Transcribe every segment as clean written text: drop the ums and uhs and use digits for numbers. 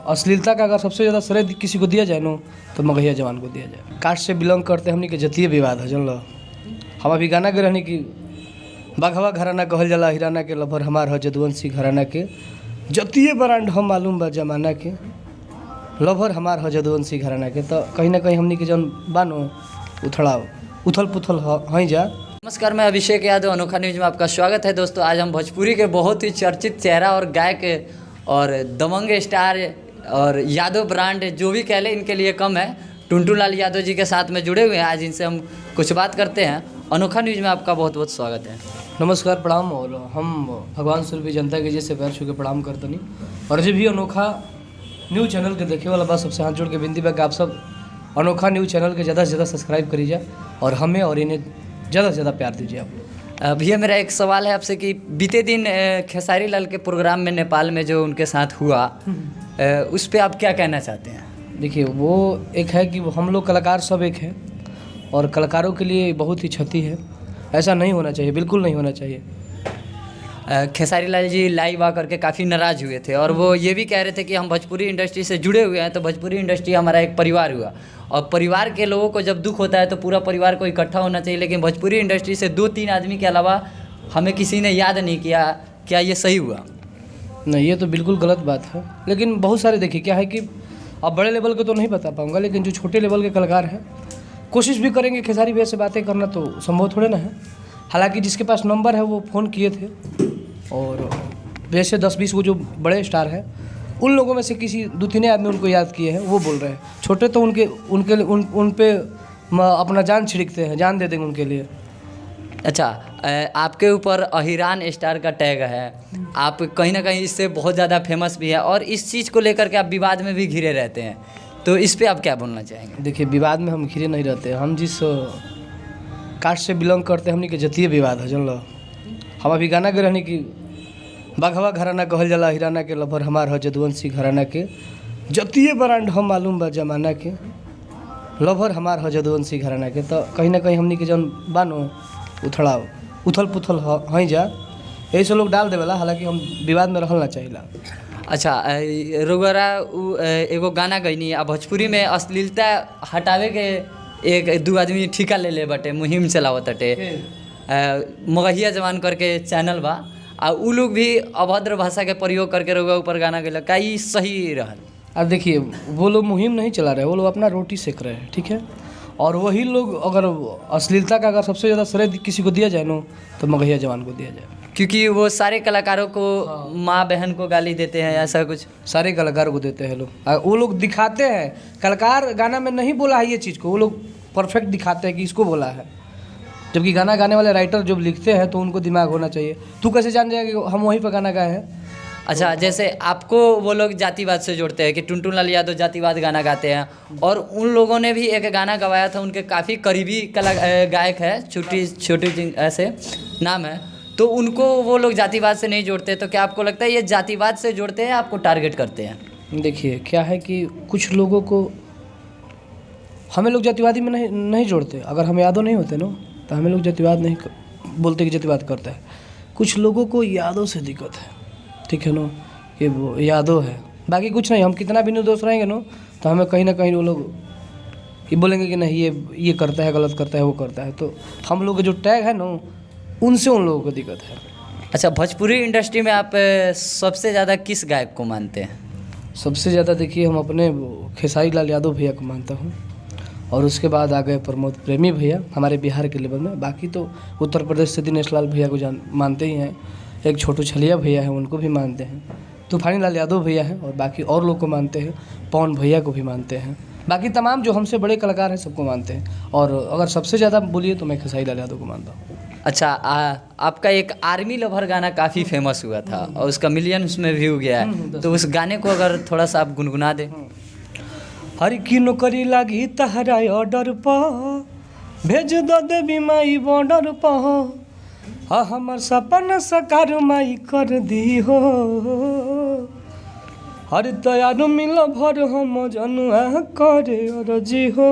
अश्लीलता का अगर सबसे ज़्यादा श्रेय किसी को दिया जाए ना तो मगहिया जवान को दिया जाए। कास्ट से बिलोंग करते हमनी के जतीय विवाद है, जन लो हम अभी गाना गे रहनी कि बाघवा घराना कहल जाला हिराना के लभर हमार ह जदुवंशी घराना के जतीय ब्रांड हम मालूम बा जमाना के लभर हमार ह जदुवंशी घराना के। तो कहीं ना कहीं हमनी के जन बानो उथल पुथल हैं जा। नमस्कार, मैं अभिषेक यादव, अनोखा न्यूज में आपका स्वागत है। दोस्तों, आज हम भोजपुरी के बहुत ही चर्चित चेहरा और गायक और दबंग स्टार और यादव ब्रांड जो भी कह लें इनके लिए कम है, टुनटू लाल यादव जी के साथ में जुड़े हुए हैं। आज इनसे हम कुछ बात करते हैं। अनोखा न्यूज में आपका बहुत बहुत स्वागत है। नमस्कार, प्रणाम। और हम भगवान स्वरूपी जनता के जैसे पैर छू के प्रणाम करतनी। और जो भी अनोखा न्यूज़ चैनल के देखे वाला बात सबसे हाथ जोड़ के विनती बा कि आप सब अनोखा न्यूज़ चैनल के ज़्यादा से ज़्यादा सब्सक्राइब करिए और हमें और इन्हें ज़्यादा से ज़्यादा प्यार दीजिए आप। भैया, मेरा एक सवाल है आपसे कि बीते दिन खेसारी लाल के प्रोग्राम में नेपाल में जो उनके साथ हुआ उस पर आप क्या कहना चाहते हैं? देखिए, वो एक है कि हम लोग कलाकार सब एक हैं और कलाकारों के लिए बहुत ही क्षति है। ऐसा नहीं होना चाहिए, बिल्कुल नहीं होना चाहिए। खेसारी लाल जी लाइव आकर के काफ़ी नाराज़ हुए थे और वो ये भी कह रहे थे कि हम भोजपुरी इंडस्ट्री से जुड़े हुए हैं, तो भोजपुरी इंडस्ट्री हमारा एक परिवार हुआ और परिवार के लोगों को जब दुख होता है तो पूरा परिवार को इकट्ठा होना चाहिए। लेकिन भोजपुरी इंडस्ट्री से 2-3 आदमी के अलावा हमें किसी ने याद नहीं किया। क्या ये सही हुआ? नहीं, ये तो बिल्कुल गलत बात है। लेकिन बहुत सारे देखिए क्या है कि अब बड़े लेवल के तो नहीं बता पाऊँगा, लेकिन जो छोटे लेवल के कलाकार हैं कोशिश भी करेंगे खेसारी भैया से बातें करना, तो संभव थोड़े ना है। हालांकि जिसके पास नंबर है वो फ़ोन किए थे और वैसे 10-20 वो जो बड़े स्टार हैं उन लोगों में से किसी 2-3 आदमी उनको याद किए हैं, वो बोल रहे हैं। छोटे तो उन पे अपना जान छिड़कते हैं, जान दे देंगे उनके लिए। अच्छा, आपके ऊपर अहिरान स्टार का टैग है, आप कहीं ना कहीं इससे बहुत ज़्यादा फेमस भी है और इस चीज़ को लेकर के आप विवाद में भी घिरे रहते हैं, तो इस पे आप क्या बोलना चाहेंगे? देखिए, विवाद में हम घिरे नहीं रहते। हम जिस कास्ट से बिलोंग करते हैं हमनी के जतीय विवाद है, जन लो हम अभी गाना गे रहनी कि बाघवा घराना कहल जाला हिराना के लभर हमार ह जदुवंशी घराना के जतीय ब्रांड हम मालूम बा जमाना के लभर हमार ह जदुवंशी घराना के। तो कहीं ना कहीं हमनी के जन बानो उथल पुथल हैं जा, यही से लोग डाल देवेला। हालांकि हम विवाद में रहल ना चाहिए। अच्छा, रोगरा एगो गाना गईनी आ भोजपुरी में अश्लीलता हटावे के 1-2 आदमी ठिका ले बटे, मुहिम चलावत बटे। मगहिया जवान करके चैनल बा आ उ लोग भी अभद्र भाषा के प्रयोग करके रोगा ऊपर गाना गया, का ई सही रहल? अब देखिए, वो लोग मुहिम नहीं चला रहे, वो लोग अपना रोटी सेक रहे हैं, ठीक है। और वही लोग अगर अश्लीलता का अगर सबसे ज़्यादा श्रेय किसी को दिया जाए ना तो मगहिया जवान को दिया जाए, क्योंकि वो सारे कलाकारों को माँ बहन को गाली देते हैं, ऐसा कुछ सारे कलाकारों को देते हैं लोग। वो लोग दिखाते हैं, कलाकार गाना में नहीं बोला है ये चीज़ को, वो लोग परफेक्ट दिखाते हैं कि इसको बोला है। जबकि गाना गाने वाले राइटर जब लिखते हैं तो उनको दिमाग होना चाहिए। तू कैसे जान जाएगा कि हम वहीं पर गाना गाए हैं? अच्छा, जैसे आपको वो लोग जातिवाद से जोड़ते हैं कि टुनटू लाल यादव जातिवाद गाना गाते हैं, और उन लोगों ने भी एक गाना गवाया था, उनके काफ़ी करीबी गायक है, छोटी ऐसे नाम है, तो उनको वो लोग जातिवाद से नहीं जोड़ते। तो क्या आपको लगता है ये जातिवाद से जोड़ते हैं, आपको टारगेट करते हैं? देखिए, क्या है कि कुछ लोगों को हमें लोग जातिवादी में नहीं जोड़ते। अगर हम यादव नहीं होते ना तो हमें लोग जातिवाद नहीं बोलते कि जातिवाद करता है। कुछ लोगों को यादव से दिक्कत है, ठीक है ना, ये वो यादव है, बाकी कुछ नहीं। हम कितना भी निर्दोष रहेंगे ना तो हमें कहीं ना कहीं वो लोग ये बोलेंगे कि नहीं ये करता है, गलत करता है, वो करता है। तो हम लोग का जो टैग है ना उनसे उन लोगों को दिक्कत है। अच्छा, भोजपुरी इंडस्ट्री में आप सबसे ज़्यादा किस गायक को मानते हैं? सबसे ज़्यादा देखिए, हम अपने खेसारी लाल यादव भैया को मानता हूँ और उसके बाद आ गए प्रमोद प्रेमी भैया हमारे बिहार के लेवल में। बाकी तो उत्तर प्रदेश से दिनेश लाल भैया को मानते ही हैं, एक छोटू छलिया भैया हैं उनको भी मानते हैं, तूफानी लाल यादव भैया हैं, और बाकी और लोग को मानते हैं, पवन भैया को भी मानते हैं। बाकी तमाम जो हमसे बड़े कलाकार हैं सबको मानते हैं, और अगर सबसे ज़्यादा बोलिए तो मैं खेसारी लाल यादव को मानता हूँ। अच्छा, आपका एक आर्मी लवर गाना काफ़ी फेमस हुआ था और उसका मिलियंस में व्यू गया है, तो उस गाने को अगर थोड़ा सा आप गुनगुना दें। हर की नौकरी लागी तहरा ऑर्डर पर, भेज दो देवी माई बॉर्डर पर, हाँ हमार सपना साकार माई कर दी हो। हर तैयार मिल भर हम जनुआ करे अर्जी हो,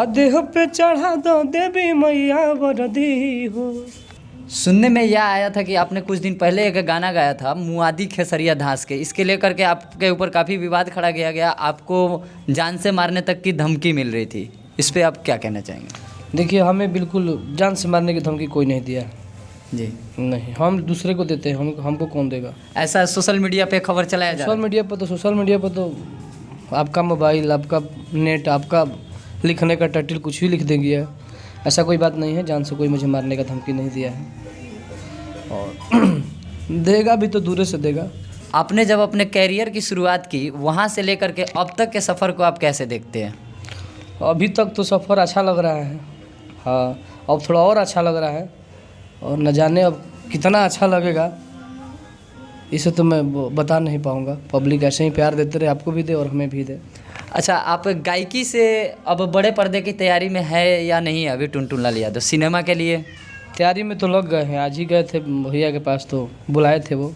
देह पे चढ़ा दो देवी मैया वरदी हो। सुनने में यह आया था कि आपने कुछ दिन पहले एक गाना गाया था मुआदी खेसरिया धांस के, इसके लेकर के आपके ऊपर काफ़ी विवाद खड़ा किया गया, आपको जान से मारने तक की धमकी मिल रही थी, इस पे आप क्या कहना चाहेंगे? देखिए, हमें बिल्कुल जान से मारने की धमकी कोई नहीं दिया है जी। नहीं, हम दूसरे को देते हैं, हमको कौन देगा? ऐसा सोशल मीडिया पे खबर चलाया जा रहा सोशल मीडिया पर तो आपका मोबाइल, आपका नेट, आपका लिखने का टाइटल कुछ भी लिख देंगे। ऐसा कोई बात नहीं है, जान से कोई मुझे मारने का धमकी नहीं दिया है, और देगा भी तो दूर से देगा। आपने जब अपने कैरियर की शुरुआत की, वहाँ से लेकर के अब तक के सफ़र को आप कैसे देखते हैं? अभी तक तो सफ़र अच्छा लग रहा है, हाँ, अब थोड़ा और अच्छा लग रहा है, और न जाने अब कितना अच्छा लगेगा, इसे तो मैं बता नहीं पाऊँगा। पब्लिक ऐसे ही प्यार देते रहे, आपको भी दे और हमें भी दे। अच्छा, आप गायकी से अब बड़े पर्दे की तैयारी में है या नहीं अभी टुनटुन लाल यादव सिनेमा के लिए? तैयारी में तो लग गए हैं, आज ही गए थे भैया के पास, तो बुलाए थे वो,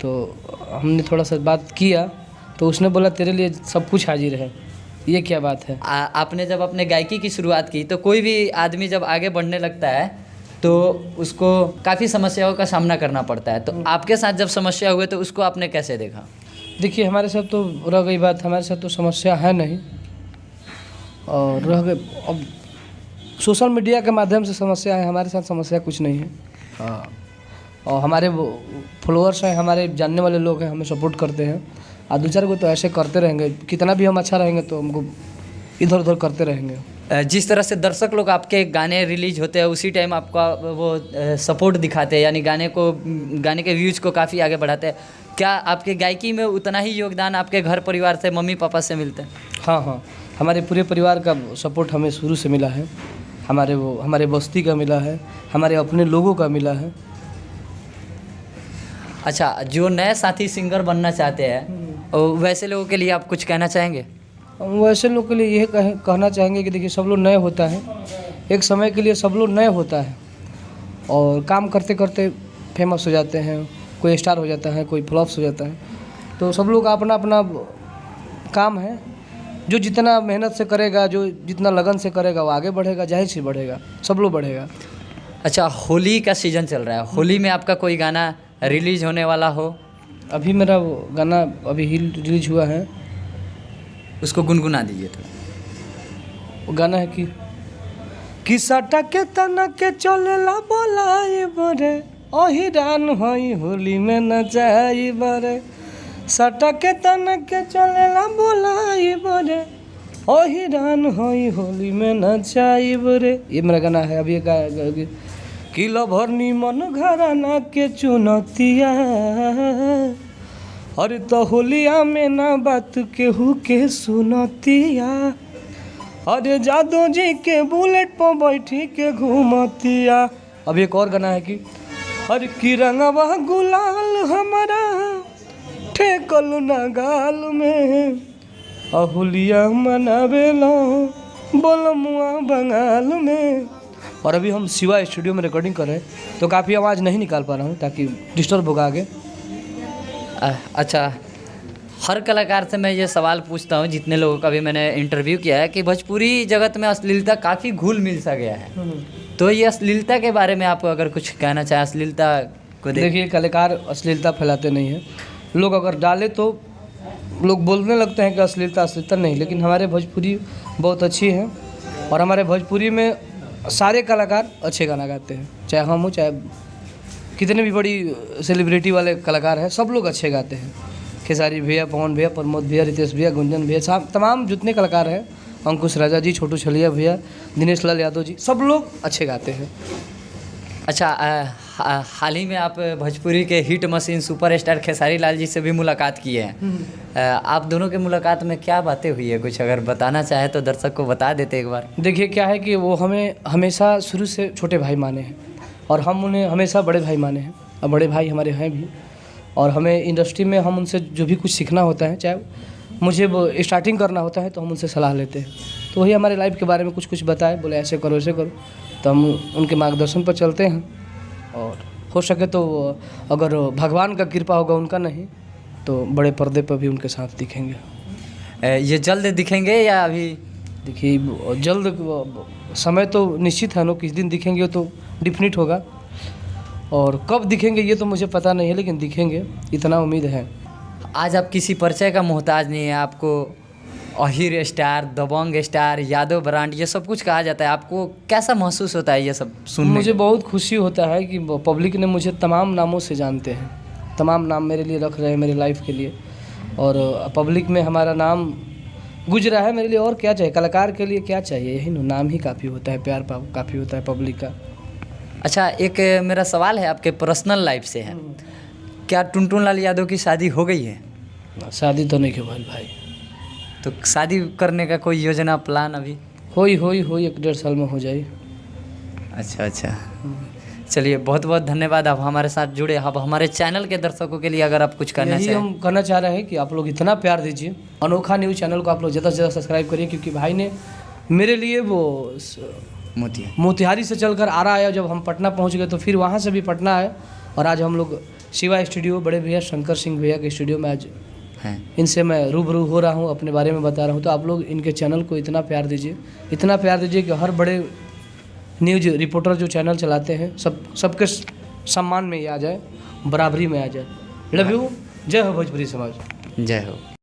तो हमने थोड़ा सा बात किया, तो उसने बोला तेरे लिए सब कुछ हाजिर है। ये क्या बात है? आपने जब अपने गायकी की शुरुआत की, तो कोई भी आदमी जब आगे बढ़ने लगता है तो उसको काफ़ी समस्याओं का सामना करना पड़ता है, तो आपके साथ जब समस्या हुए तो उसको आपने कैसे देखा? देखिए, हमारे साथ तो रह गई बात, हमारे साथ तो समस्या है नहीं, और रह गए अब सोशल मीडिया के माध्यम से समस्या है, हमारे साथ समस्या कुछ नहीं है। हाँ, और हमारे वो फॉलोअर्स हैं, हमारे जानने वाले लोग हैं, हमें सपोर्ट करते हैं, और दो चार को तो ऐसे करते रहेंगे, कितना भी हम अच्छा रहेंगे तो हमको इधर उधर करते रहेंगे। जिस तरह से दर्शक लोग आपके गाने रिलीज होते हैं उसी टाइम आपका वो सपोर्ट दिखाते हैं, यानी गाने के व्यूज़ को काफ़ी आगे बढ़ाते हैं, क्या आपके गायकी में उतना ही योगदान आपके घर परिवार से, मम्मी पापा से मिलता है? हाँ, हमारे पूरे परिवार का सपोर्ट हमें शुरू से मिला है, हमारे बस्ती का मिला है, हमारे अपने लोगों का मिला है। अच्छा, जो नए साथी सिंगर बनना चाहते हैं वैसे लोगों के लिए आप कुछ कहना चाहेंगे? वैसे लोग के लिए यह कहना चाहेंगे कि देखिए, सब लोग नए होता है, एक समय के लिए सब लोग नए होता है, और काम करते करते फेमस हो जाते हैं, कोई स्टार हो जाता है, कोई फ्लॉप्स हो जाता है, तो सब लोग का अपना अपना काम है, जो जितना मेहनत से करेगा, जो जितना लगन से करेगा वो आगे बढ़ेगा, जाहिर सी बढ़ेगा, सब लोग बढ़ेगा। अच्छा, होली का सीज़न चल रहा है, होली में आपका कोई गाना रिलीज होने वाला हो? अभी मेरा वो गाना अभी रिलीज हुआ है, उसको गुनगुना दीजिए थोड़ा। वो गाना है कि सटा के तना के चलेला बोलाई बरे, ओही रान होई होली में नचाई बरे, सटा के तना के चलेला बोलाई बरे, ओही रान होई होली में नचाई बरे। ये मेरा गाना है। अभी किलो भरनी मन घराना के चुनौतिया, अरे तो होलिया में ना बात केहू के सुनतिया, अरे जादू जी के बुलेट पर बैठी के घूमतिया। अब एक और गाना है कि अरे की रंगवा गुलाल हमारा ठेकल ना गाल में, होलिया मनावेला बोलमुआ बंगाल में। और अभी हम शिवा स्टूडियो में रिकॉर्डिंग कर रहे हैं, तो काफ़ी आवाज़ नहीं निकाल पा रहा हूँ ताकि डिस्टर्ब होगा आगे। अच्छा, हर कलाकार से मैं ये सवाल पूछता हूँ, जितने लोगों का भी मैंने इंटरव्यू किया है, कि भोजपुरी जगत में अश्लीलता काफ़ी घुल मिल सा गया है, तो ये अश्लीलता के बारे में आप अगर कुछ कहना चाहें, अश्लीलता को देखिए, कलाकार अश्लीलता फैलाते नहीं हैं, लोग अगर डाले तो लोग बोलने लगते हैं कि अश्लीलता नहीं, लेकिन हमारे भोजपुरी बहुत अच्छी है, और हमारे भोजपुरी में सारे कलाकार अच्छे गाना गाते हैं, चाहे हम हो चाहे कितने भी बड़ी सेलिब्रिटी वाले कलाकार हैं, सब लोग अच्छे गाते हैं। खेसारी भैया, पवन भैया, प्रमोद भैया, रितेश भैया, गुंजन भैया, तमाम जितने कलाकार हैं, अंकुश राजा जी, छोटू छलिया भैया, दिनेश लाल यादव जी, सब लोग अच्छे गाते हैं। अच्छा, हाल ही में आप भोजपुरी के hit machine superstar Khesari Lal ji से भी मुलाकात किए हैं, आप दोनों की मुलाकात में क्या बातें हुई है, कुछ अगर बताना चाहे तो दर्शक को बता देते एक बार। देखिए, क्या है कि वो हमें हमेशा शुरू से छोटे भाई माने हैं, और हम उन्हें हमेशा बड़े भाई माने हैं, और बड़े भाई हमारे हैं भी, और हमें इंडस्ट्री में हम उनसे जो भी कुछ सीखना होता है, चाहे मुझे वो स्टार्टिंग करना होता है, तो हम उनसे सलाह लेते हैं, तो वही हमारे लाइफ के बारे में कुछ बताए, बोले ऐसे करो ऐसे करो, तो हम उनके मार्गदर्शन पर चलते हैं, और हो सके तो अगर भगवान का कृपा होगा, उनका नहीं, तो बड़े पर्दे पर भी उनके साथ दिखेंगे। ये जल्द दिखेंगे या अभी? देखिए, जल्द समय तो निश्चित है, किस दिन दिखेंगे तो डिफिनिट होगा, और कब दिखेंगे ये तो मुझे पता नहीं है, लेकिन दिखेंगे, इतना उम्मीद है। आज आप किसी परिचय का मोहताज नहीं है, आपको अहिर स्टार, दबंग स्टार, यादव ब्रांड ये सब कुछ कहा जाता है। आपको कैसा महसूस होता है ये सब सुनने मुझे के? बहुत खुशी होता है कि पब्लिक ने मुझे तमाम नामों से जानते हैं, तमाम नाम मेरे लिए रख रहे हैं मेरी लाइफ के लिए, और पब्लिक में हमारा नाम गुजरा है, मेरे लिए और क्या चाहिए, कलाकार के लिए क्या चाहिए, यही नाम ही काफ़ी होता है, प्यार काफ़ी होता है पब्लिक का। अच्छा, एक मेरा सवाल है आपके पर्सनल लाइफ से है, क्या टुनटुन लाल यादव की शादी हो गई है? शादी तो नहीं हुआ भाई। तो शादी करने का कोई योजना प्लान अभी? होई 1-1.5 साल में हो जाए। अच्छा, चलिए बहुत बहुत धन्यवाद, आप हमारे साथ जुड़े। अब हमारे चैनल के दर्शकों के लिए अगर आप कुछ करना यही चाहें। हम कहना चाह रहे हैं कि आप लोग इतना प्यार दीजिए, अनोखा न्यूज़ चैनल को आप लोग ज़्यादा से ज़्यादा सब्सक्राइब करिए, क्योंकि भाई ने मेरे लिए वो मोतिहारी से चलकर आरा आया, जब हम पटना पहुंच गए तो फिर वहां से भी पटना आए, और आज हम लोग शिवा स्टूडियो, बड़े भैया शंकर सिंह भैया के स्टूडियो में आज हैं। इनसे मैं रूबरू हो रहा हूं, अपने बारे में बता रहा हूं। तो आप लोग इनके चैनल को इतना प्यार दीजिए कि हर बड़े न्यूज़ रिपोर्टर जो चैनल चलाते हैं सबके सम्मान में ये आ जाए, बराबरी में आ जाए। Love you. जय हो भोजपुरी समाज। जय हो।